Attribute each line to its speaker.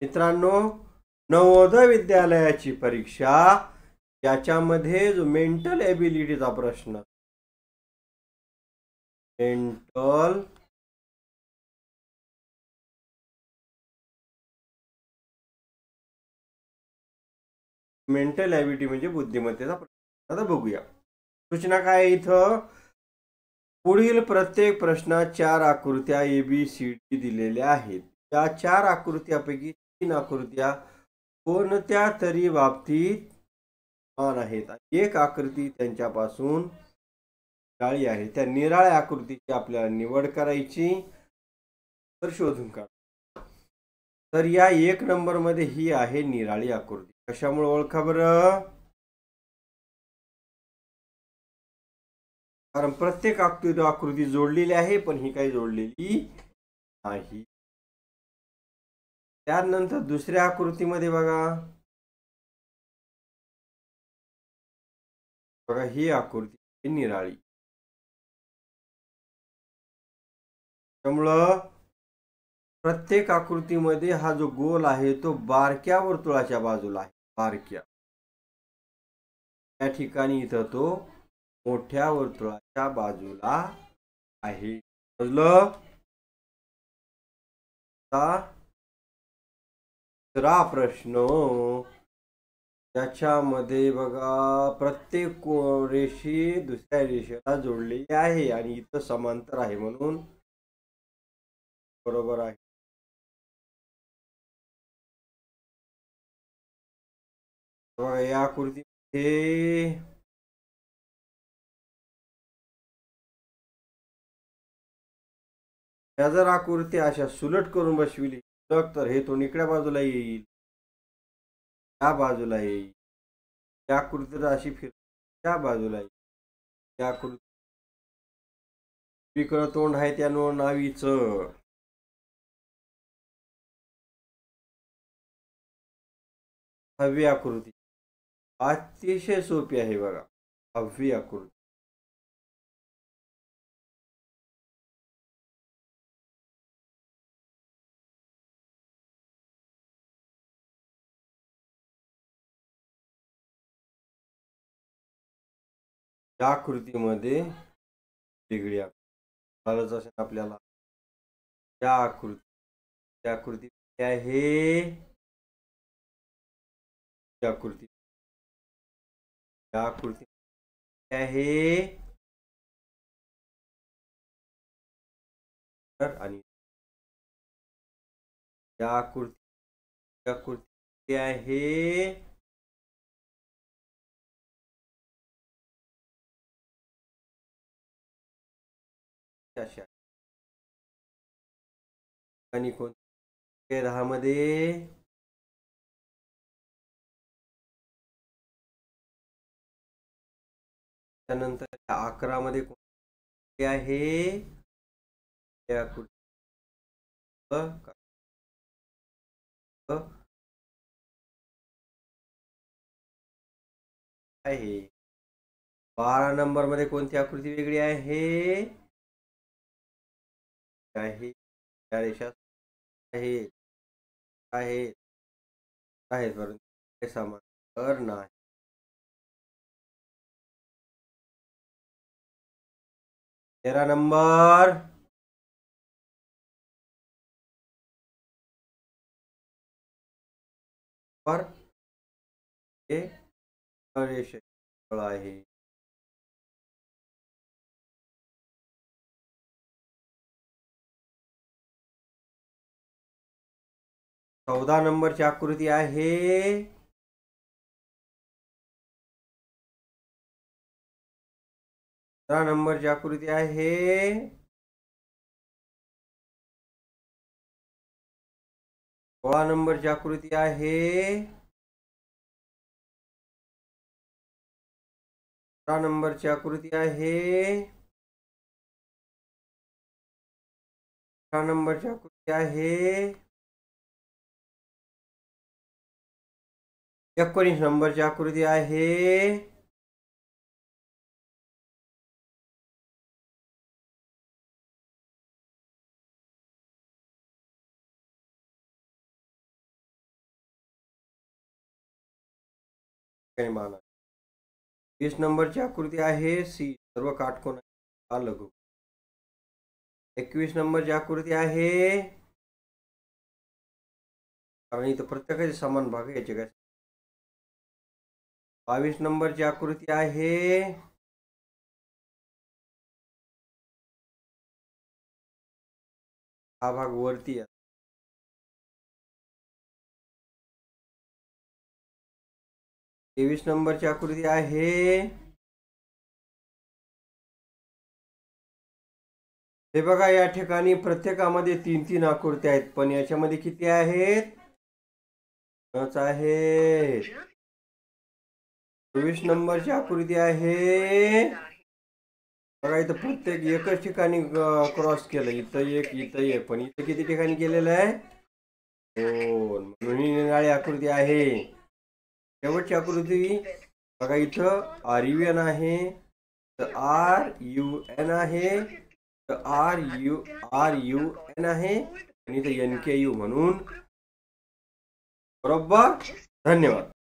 Speaker 1: मित्रांनो, नवोदय विद्यालयाची परीक्षा याच्यामध्ये जो मेंटल एबिलिटीचा प्रश्न, मेंटल एबिलिटी म्हणजे बुद्धिमत्तेचा प्रश्न. आता बघूया सूचना काय इथं. पुढील प्रत्येक प्रश्नात 4 आकृत्या ABCD दिलेल्या आहेत. या 4 आकृत्यापैकी 3 आकृत्या कोणत्या तरी बाबतीत समान आहेत. एक आकृती त्यांच्यापासून निराळी आहे. त्या निराळ्या आकृतीची आपल्याला निवड करायची, तर शोधून काढ. तर या 1 नंबर मध्ये ही आहे निराळी आकृती. कशामुळे ओळखा बरं? कारण प्रत्येक आकृती जोडलेली आहे, पण ही काही जोडलेली नाही. त्यानंतर दुसऱ्या आकृतीमध्ये बघा ही आकृती निराळी. त्यामुळं प्रत्येक आकृतीमध्ये हा जो गोल आहे तो बारक्या वर्तुळाच्या बाजूला आहे. बारक्या त्या ठिकाणी इथं तो मोठ्या वर्तुळाच्या बाजूला आहे. समजलं? दुसरा प्रश्न, त्याच्यामध्ये बघा प्रत्येक रेषी दुसऱ्या रेषेला जोडलेली आहे आणि इथं समांतर आहे म्हणून बरोबर आहे. बघा या आकृतीमध्ये या जर आकृती अशा सुलट करून बसविली तर हे तो इकड्या बाजूला येईल, त्या बाजूला येईल. या आकृती अशी फिर त्या बाजूला येईल. या आकृती विकळ तोंड आहे त्यानं नावीचं. हवी आकृती अतिशय सोपी आहे बघा. हवी आकृती या आकृतीमध्ये वेगळी आकृती असेल आपल्याला. या आकृती आहे आकृती आकृती आहे आणि या आकृती आहे अशा आणि कोणत्या 10 मध्ये त्यानंतर 11 मध्ये कोणते आहे या आकृती आहे. 12 नंबर मध्ये कोणती आकृती वेगळी आहे? आहे त्या रेषा आहेत आहेत आहेत परंतु समांतर नाही. 13 नंबर पर हे रेषा आहे. चौदा नंबरची आकृती आहे 15 नंबरची आकृती आहे 16 नंबरची आकृती आहे 17 नंबरची आकृती आहे 18 नंबरची आकृती आहे 19 नंबरची आकृती आहे काही मान आहे. 20 नंबरची आकृती आहे सी, सर्व काटकोन लघु. 21 नंबरची आकृती आहे, कारण इथं प्रत्येकाचे समान भाग याचे काय. 22 नंबरची आकृती आहे, हा भाग वरती आहे. 23 नंबरची आकृती आहे, हे बघा या ठिकाणी प्रत्येकामध्ये 3-3 आकृत्या आहेत, पण याच्यामध्ये किती आहेत? 5 आहेत. 24 नंबरची आकृती आहे, बघा इथं प्रत्येक एकच ठिकाणी क्रॉस केलं, इथं एक इथं एक, पण इथं किती ठिकाणी केलेलं आहे? 2. म्हणून ही निराळी आकृती आहे. शेवटची आकृती बघा, इथं RUN आहे, तर RUN आहे, तर RUN आहे, आणि इथं NKU म्हणून. बरोबर. धन्यवाद.